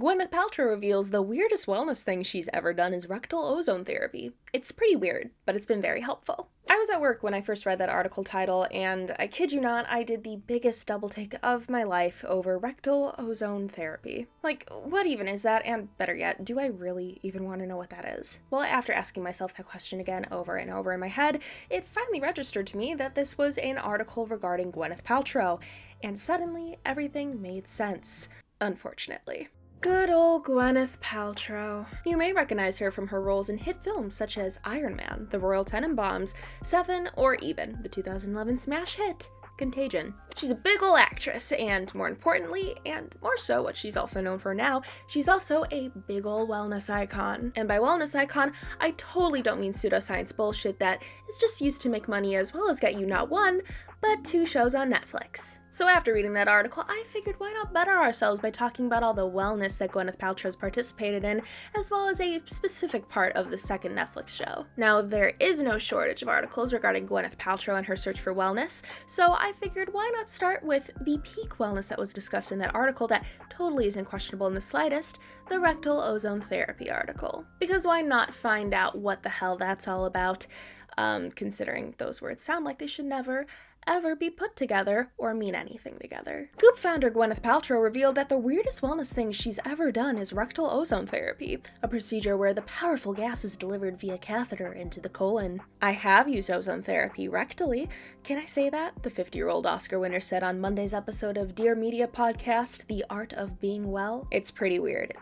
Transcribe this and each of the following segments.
Gwyneth Paltrow reveals the weirdest wellness thing she's ever done is rectal ozone therapy. It's pretty weird, but it's been very helpful. I was at work when I first read that article title, and I kid you not, I did the biggest double take of my life over rectal ozone therapy. Like, what even is that? And better yet, do I really even want to know what that is? Well, after asking myself that question again over and over in my head, it finally registered to me that this was an article regarding Gwyneth Paltrow, and suddenly everything made sense. Unfortunately. Good old Gwyneth Paltrow. You may recognize her from her roles in hit films such as Iron Man, The Royal Tenenbaums, Seven, or even the 2011 smash hit, Contagion. She's a big ol' actress, and more importantly, and more so what she's also known for now, she's also a big ol' wellness icon. And by wellness icon, I totally don't mean pseudoscience bullshit that is just used to make money as well as get you not one, but 2 shows on Netflix. So after reading that article, I figured why not better ourselves by talking about all the wellness that Gwyneth Paltrow's participated in, as well as a specific part of the second Netflix show. Now, there is no shortage of articles regarding Gwyneth Paltrow and her search for wellness, so I figured why not start with the peak wellness that was discussed in that article that totally isn't questionable in the slightest, the rectal ozone therapy article. Because why not find out what the hell that's all about, considering those words sound like they should never, ever be put together or mean anything together. Goop founder Gwyneth Paltrow revealed that the weirdest wellness thing she's ever done is rectal ozone therapy, a procedure where the powerful gas is delivered via catheter into the colon. I have used ozone therapy rectally. Can I say that? The 50-year-old Oscar winner said on Monday's episode of Dear Media podcast, The Art of Being Well. It's pretty weird,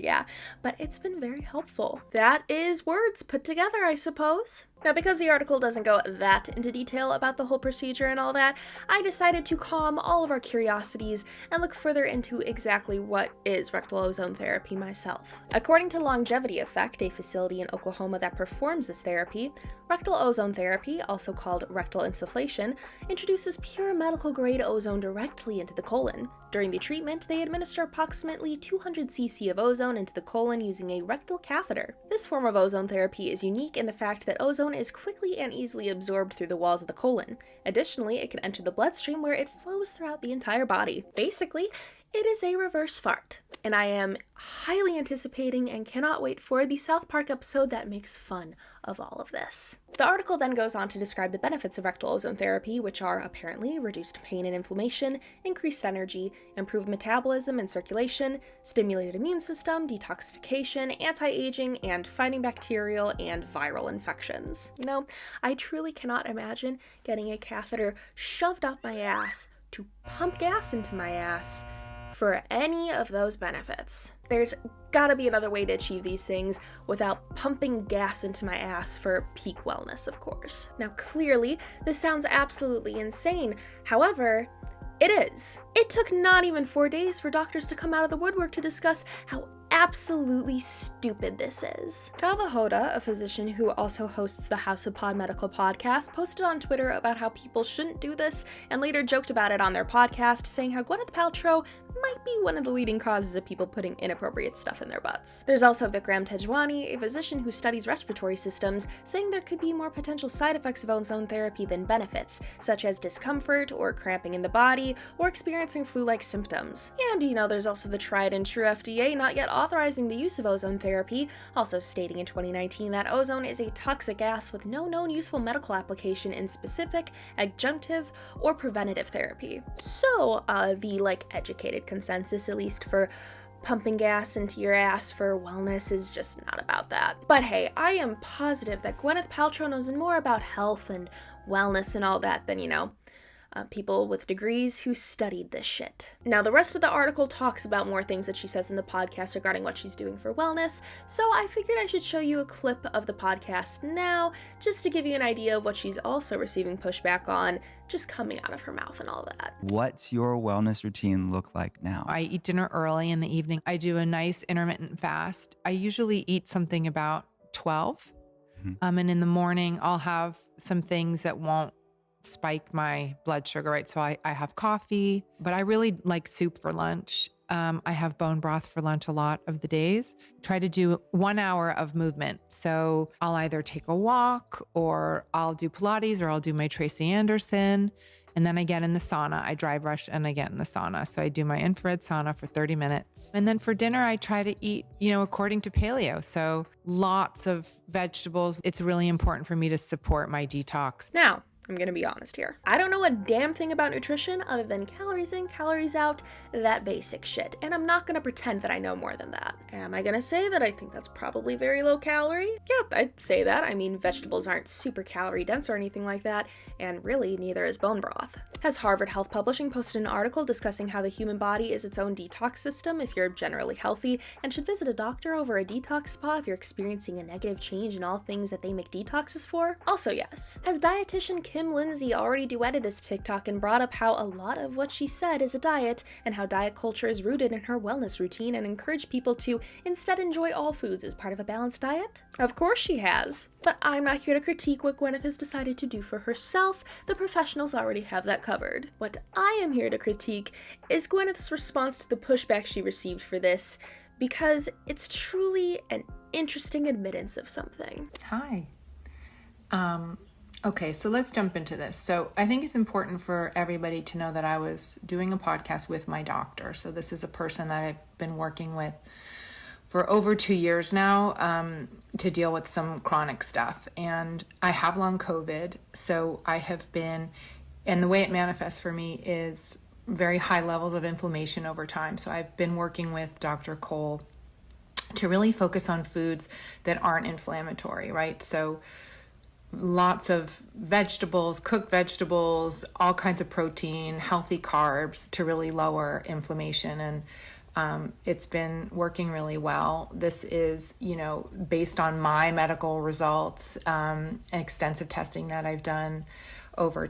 yeah, but it's been very helpful. That is words put together, I suppose. Now, because the article doesn't go that into detail about the whole procedure and all that, I decided to calm all of our curiosities and look further into exactly what is rectal ozone therapy myself. According to Longevity Effect, a facility in Oklahoma that performs this therapy, rectal ozone therapy, also called rectal insufflation, introduces pure medical-grade ozone directly into the colon. During the treatment, they administer approximately 200 cc of ozone into the colon using a rectal catheter. This form of ozone therapy is unique in the fact that ozone is quickly and easily absorbed through the walls of the colon. Additionally, it can enter the bloodstream where it flows throughout the entire body. Basically, it is a reverse fart, and I am highly anticipating and cannot wait for the South Park episode that makes fun of all of this. The article then goes on to describe the benefits of rectal ozone therapy, which are apparently reduced pain and inflammation, increased energy, improved metabolism and circulation, stimulated immune system, detoxification, anti-aging, and fighting bacterial and viral infections. You know, I truly cannot imagine getting a catheter shoved up my ass to pump gas into my ass for any of those benefits. There's gotta be another way to achieve these things without pumping gas into my ass for peak wellness, of course. Now, clearly, this sounds absolutely insane. However, it is. It took not even 4 days for doctors to come out of the woodwork to discuss how absolutely stupid this is. Kava Hoda, a physician who also hosts the House of Pod Medical podcast, posted on Twitter about how people shouldn't do this and later joked about it on their podcast, saying how Gwyneth Paltrow might be one of the leading causes of people putting inappropriate stuff in their butts. There's also Vikram Tejwani, a physician who studies respiratory systems, saying there could be more potential side effects of ozone therapy than benefits, such as discomfort or cramping in the body or experiencing flu-like symptoms. And there's also the tried and true FDA not yet authorizing the use of ozone therapy, also stating in 2019 that ozone is a toxic gas with no known useful medical application in specific, adjunctive, or preventative therapy. So, the educated consensus, at least for pumping gas into your ass for wellness, is just not about that. But hey, I am positive that Gwyneth Paltrow knows more about health and wellness and all that than, people with degrees who studied this shit. Now, the rest of the article talks about more things that she says in the podcast regarding what she's doing for wellness, so I figured I should show you a clip of the podcast now, just to give you an idea of what she's also receiving pushback on, just coming out of her mouth and all that. What's your wellness routine look like now? I eat dinner early in the evening. I do a nice intermittent fast. I usually eat something about 12. And in the morning, I'll have some things that won't spike my blood sugar, right? So I have coffee, but I really like soup for lunch. I have bone broth for lunch a lot of the days. Try to do 1 hour of movement. So I'll either take a walk or I'll do Pilates or I'll do my Tracy Anderson. And then I get in the sauna. I dry brush and I get in the sauna. So I do my infrared sauna for 30 minutes. And then for dinner, I try to eat, according to paleo. So lots of vegetables. It's really important for me to support my detox. Now, I'm gonna be honest here. I don't know a damn thing about nutrition other than calories in, calories out, that basic shit. And I'm not gonna pretend that I know more than that. Am I gonna say that I think that's probably very low calorie? Yeah, I'd say that. I mean, vegetables aren't super calorie dense or anything like that, and really neither is bone broth. Has Harvard Health Publishing posted an article discussing how the human body is its own detox system if you're generally healthy, and should visit a doctor over a detox spa if you're experiencing a negative change in all things that they make detoxes for? Also yes. Has dietitian Kim Lindsay already duetted this TikTok and brought up how a lot of what she said is a diet, and how diet culture is rooted in her wellness routine and encouraged people to instead enjoy all foods as part of a balanced diet? Of course she has. But I'm not here to critique what Gwyneth has decided to do for herself. The professionals already have that covered. What I am here to critique is Gwyneth's response to the pushback she received for this, because it's truly an interesting admittance of something. Hi. Okay, so let's jump into this. So I think it's important for everybody to know that I was doing a podcast with my doctor. So this is a person that I've been working with for over 2 years now to deal with some chronic stuff. And I have long COVID, so I have been, and the way it manifests for me is very high levels of inflammation over time. So I've been working with Dr. Cole to really focus on foods that aren't inflammatory, right? So lots of vegetables, cooked vegetables, all kinds of protein, healthy carbs to really lower inflammation. And it's been working really well. This is, based on my medical results, extensive testing that I've done over.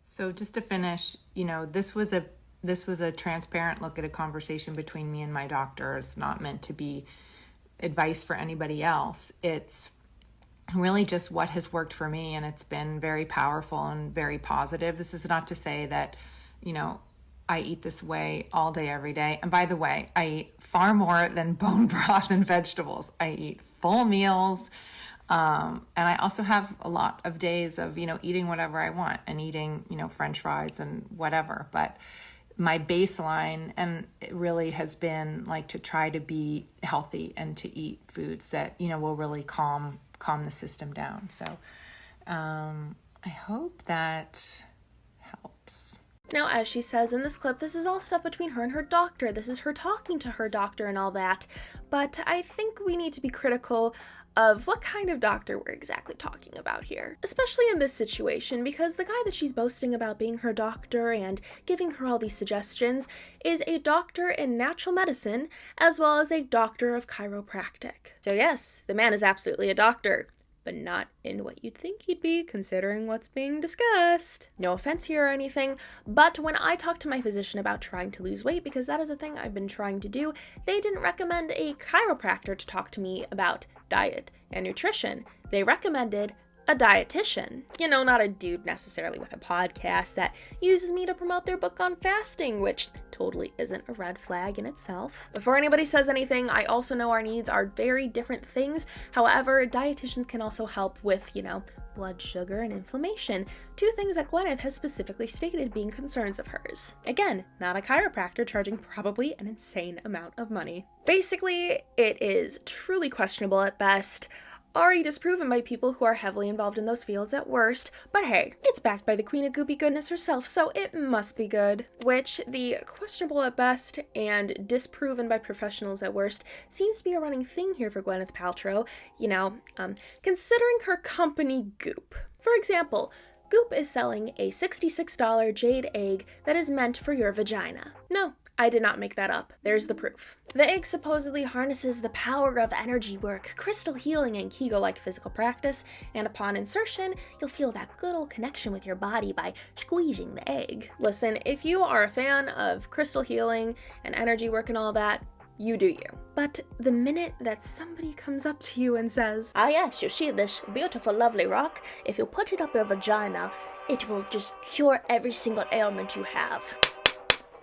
So just to finish, this was a transparent look at a conversation between me and my doctor. It's not meant to be advice for anybody else. It's really just what has worked for me, and it's been very powerful and very positive. This is not to say that, I eat this way all day, every day. And by the way, I eat far more than bone broth and vegetables. I eat full meals. And I also have a lot of days of, eating whatever I want and eating, French fries and whatever. But my baseline, and it really has been like to try to be healthy and to eat foods that, will really calm the system down. So I hope that helps. Now, as she says in this clip, this is all stuff between her and her doctor. This is her talking to her doctor and all that. But I think we need to be critical of what kind of doctor we're exactly talking about here. Especially in this situation, because the guy that she's boasting about being her doctor and giving her all these suggestions is a doctor in natural medicine, as well as a doctor of chiropractic. So yes, the man is absolutely a doctor, but not in what you'd think he'd be, considering what's being discussed. No offense here or anything, but when I talked to my physician about trying to lose weight, because that is a thing I've been trying to do, they didn't recommend a chiropractor to talk to me about diet and nutrition. They recommended a dietitian. Not a dude necessarily with a podcast that uses me to promote their book on fasting, which totally isn't a red flag in itself. Before anybody says anything, I also know our needs are very different things. However, dietitians can also help with, blood sugar and inflammation, two things that Gwyneth has specifically stated being concerns of hers. Again, not a chiropractor charging probably an insane amount of money. Basically, it is truly questionable at best, already disproven by people who are heavily involved in those fields at worst, but hey, it's backed by the queen of goopy goodness herself, so it must be good. Which, the questionable at best and disproven by professionals at worst seems to be a running thing here for Gwyneth Paltrow, considering her company Goop. For example, Goop is selling a $66 jade egg that is meant for your vagina. No, I did not make that up. There's the proof. The egg supposedly harnesses the power of energy work, crystal healing, and Kegel-like physical practice, and upon insertion, you'll feel that good old connection with your body by squeezing the egg. Listen, if you are a fan of crystal healing and energy work and all that, you do you. But the minute that somebody comes up to you and says, "Ah yes, you see this beautiful lovely rock? If you put it up your vagina, it will just cure every single ailment you have.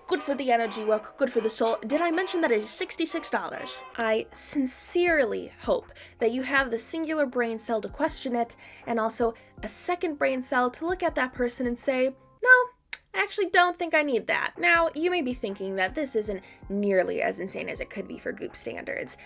Good for the energy work, good for the soul. Did I mention that it is $66? I sincerely hope that you have the singular brain cell to question it, and also a second brain cell to look at that person and say, no, actually don't think I need that. Now, you may be thinking that this isn't nearly as insane as it could be for Goop standards.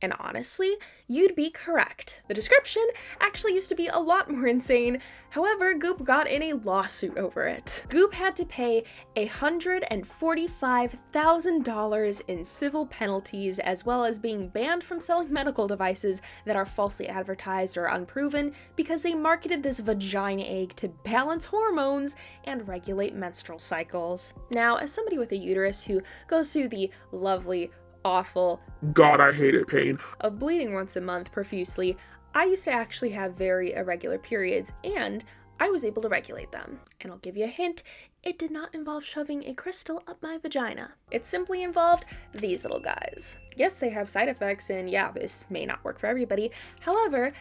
And honestly, you'd be correct. The description actually used to be a lot more insane. However, Goop got in a lawsuit over it. Goop had to pay $145,000 in civil penalties, as well as being banned from selling medical devices that are falsely advertised or unproven because they marketed this vagina egg to balance hormones and regulate menstrual cycles. Now, as somebody with a uterus who goes through the lovely, awful, God, I hated pain, of bleeding once a month profusely, I used to actually have very irregular periods, and I was able to regulate them. And I'll give you a hint, it did not involve shoving a crystal up my vagina. It simply involved these little guys. Yes, they have side effects, and yeah, this may not work for everybody. However,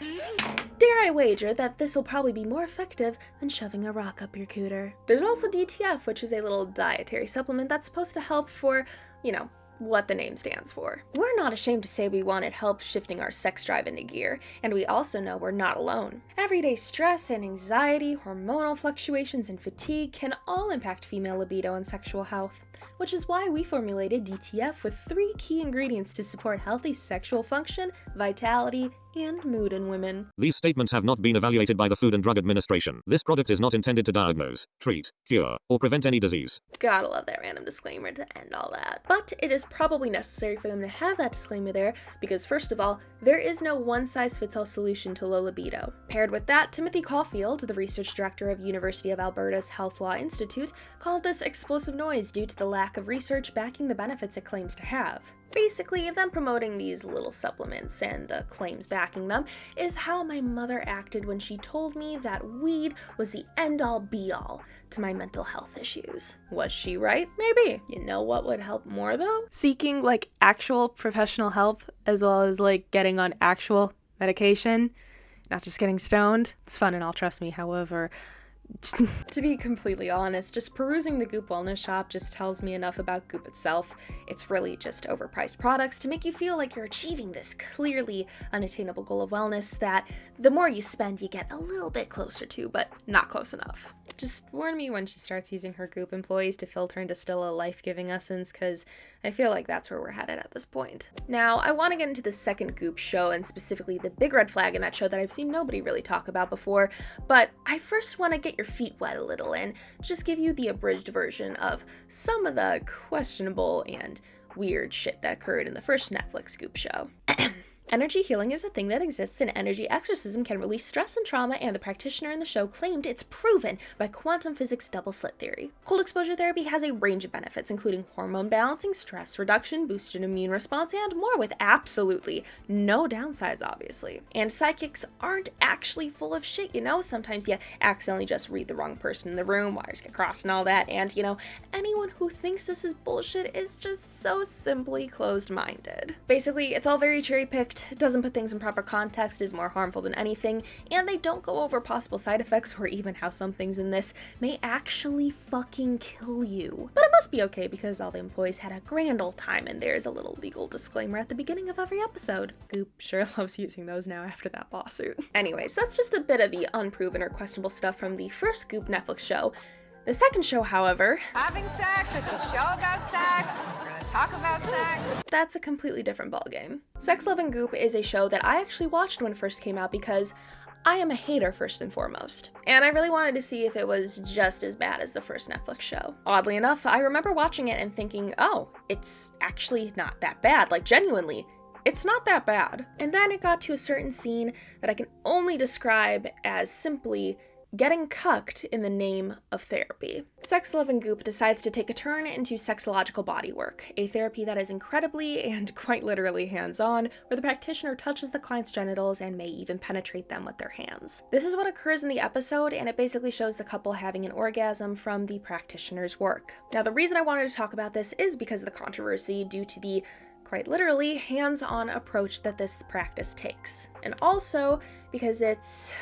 dare I wager that this will probably be more effective than shoving a rock up your cooter. There's also DTF, which is a little dietary supplement that's supposed to help for, what the name stands for. We're not ashamed to say we wanted help shifting our sex drive into gear, and we also know we're not alone. Everyday stress and anxiety, hormonal fluctuations, and fatigue can all impact female libido and sexual health, which is why we formulated DTF with 3 key ingredients to support healthy sexual function, vitality, and mood in women. These statements have not been evaluated by the Food and Drug Administration. This product is not intended to diagnose, treat, cure, or prevent any disease. Gotta love that random disclaimer to end all that. But it is probably necessary for them to have that disclaimer there because, first of all, there is no one-size-fits-all solution to low libido. Paired with that, Timothy Caulfield, the research director of University of Alberta's Health Law Institute, called this explosive noise due to the lack of research backing the benefits it claims to have. Basically, them promoting these little supplements and the claims backing them is how my mother acted when she told me that weed was the end-all be-all to my mental health issues. Was she right? Maybe. You know what would help more though? Seeking actual professional help as well as getting on actual medication, not just getting stoned. It's fun and all, trust me. However, to be completely honest, just perusing the Goop Wellness Shop just tells me enough about Goop itself. It's really just overpriced products to make you feel like you're achieving this clearly unattainable goal of wellness that the more you spend, you get a little bit closer to, but not close enough. Just warn me when she starts using her Goop employees to filter and distill a life-giving essence, because I feel like that's where we're headed at this point. Now, I want to get into the second Goop show, and specifically the big red flag in that show that I've seen nobody really talk about before, but I first want to get your feet wet a little and just give you the abridged version of some of the questionable and weird shit that occurred in the first Netflix Goop show. Energy healing is a thing that exists, and energy exorcism can release stress and trauma, and the practitioner in the show claimed it's proven by quantum physics double slit theory. Cold exposure therapy has a range of benefits, including hormone balancing, stress reduction, boosted immune response, and more, with absolutely no downsides, obviously. And psychics aren't actually full of shit, sometimes you accidentally just read the wrong person in the room, wires get crossed and all that, and anyone who thinks this is bullshit is just so simply closed-minded. Basically, it's all very cherry-picked, doesn't put things in proper context, is more harmful than anything, and they don't go over possible side effects or even how some things in this may actually fucking kill you. But it must be okay because all the employees had a grand old time, and there's a little legal disclaimer at the beginning of every episode. Goop sure loves using those now after that lawsuit. Anyways, that's just a bit of the unproven or questionable stuff from the first Goop Netflix show. The second show, however, having sex, it's a show about sex, we're gonna talk about sex. That's a completely different ballgame. Sex, Love, and Goop is a show that I actually watched when it first came out because I am a hater first and foremost, and I really wanted to see if it was just as bad as the first Netflix show. Oddly enough, I remember watching it and thinking, oh, it's actually not that bad, genuinely. It's not that bad. And then it got to a certain scene that I can only describe as simply getting cucked in the name of therapy. Sex, Love, and Goop decides to take a turn into sexological bodywork, a therapy that is incredibly and quite literally hands-on, where the practitioner touches the client's genitals and may even penetrate them with their hands. This is what occurs in the episode, and it basically shows the couple having an orgasm from the practitioner's work. Now, the reason I wanted to talk about this is because of the controversy due to the quite literally hands-on approach that this practice takes. And also because it's...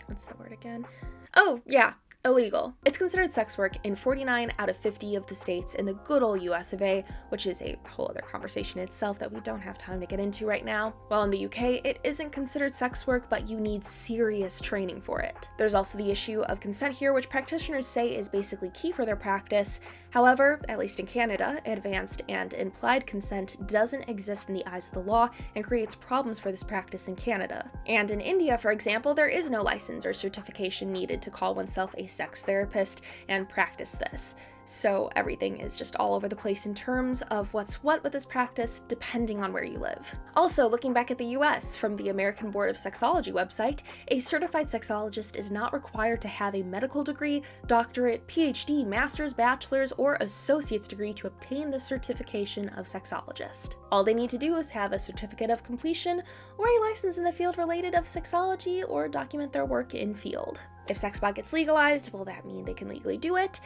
what's the word again? Oh, yeah. Illegal. It's considered sex work in 49 out of 50 of the states in the good old US of A, which is a whole other conversation itself that we don't have time to get into right now. While in the UK, it isn't considered sex work, but you need serious training for it. There's also the issue of consent here, which practitioners say is basically key for their practice. However, at least in Canada, advanced and implied consent doesn't exist in the eyes of the law and creates problems for this practice in Canada. And in India, for example, there is no license or certification needed to call oneself a sex therapist and practice this. So everything is just all over the place in terms of what's what with this practice, depending on where you live. Also, looking back at the US, from the American Board of Sexology website, a certified sexologist is not required to have a medical degree, doctorate, PhD, master's, bachelor's, or associate's degree to obtain the certification of sexologist. All they need to do is have a certificate of completion or a license in the field related of sexology or document their work in field. If sex bot gets legalized, will that mean they can legally do it?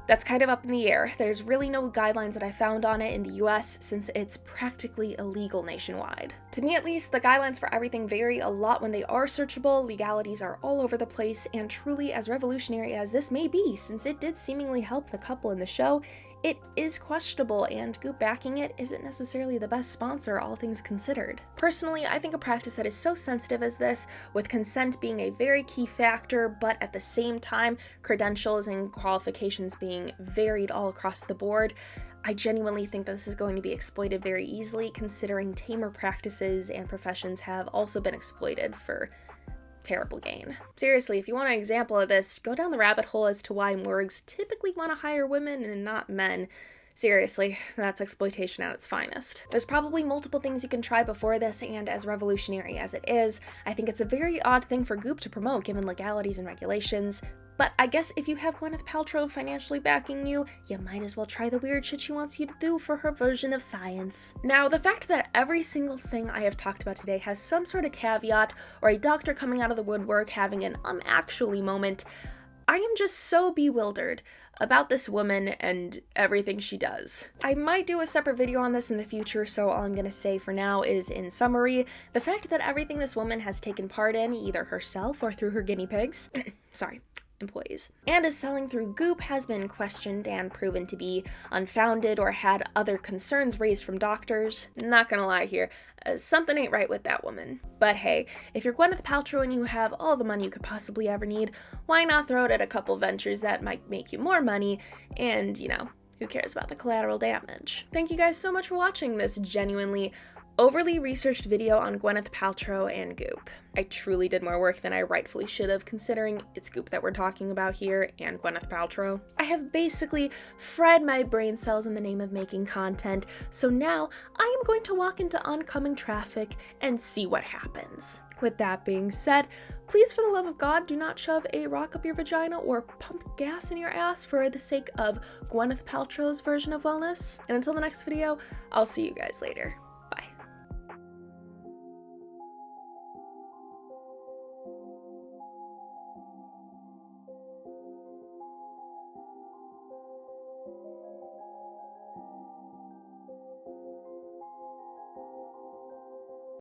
That's kind of up in the air. There's really no guidelines that I found on it in the US since it's practically illegal nationwide. To me at least, the guidelines for everything vary a lot when they are searchable, legalities are all over the place, and truly as revolutionary as this may be, since it did seemingly help the couple in the show, it is questionable, and Goop backing it isn't necessarily the best sponsor, all things considered. Personally, I think a practice that is so sensitive as this, with consent being a very key factor, but at the same time, credentials and qualifications being varied all across the board, I genuinely think this is going to be exploited very easily, considering tamer practices and professions have also been exploited for terrible gain. Seriously, if you want an example of this, go down the rabbit hole as to why morgues typically want to hire women and not men. Seriously, that's exploitation at its finest. There's probably multiple things you can try before this, and as revolutionary as it is, I think it's a very odd thing for Goop to promote given legalities and regulations. But I guess if you have Gwyneth Paltrow financially backing you, you might as well try the weird shit she wants you to do for her version of science. Now, the fact that every single thing I have talked about today has some sort of caveat or a doctor coming out of the woodwork having an actually moment, I am just so bewildered about this woman and everything she does. I might do a separate video on this in the future, so all I'm gonna say for now is, in summary, the fact that everything this woman has taken part in, either herself or through her guinea pigs, employees, and is selling through Goop has been questioned and proven to be unfounded or had other concerns raised from doctors. Not gonna lie here, something ain't right with that woman. But hey, if you're Gwyneth Paltrow and you have all the money you could possibly ever need, why not throw it at a couple ventures that might make you more money and, who cares about the collateral damage? Thank you guys so much for watching this genuinely overly researched video on Gwyneth Paltrow and Goop. I truly did more work than I rightfully should have, considering it's Goop that we're talking about here and Gwyneth Paltrow. I have basically fried my brain cells in the name of making content, so now I am going to walk into oncoming traffic and see what happens. With that being said, please for the love of God do not shove a rock up your vagina or pump gas in your ass for the sake of Gwyneth Paltrow's version of wellness. And until the next video, I'll see you guys later.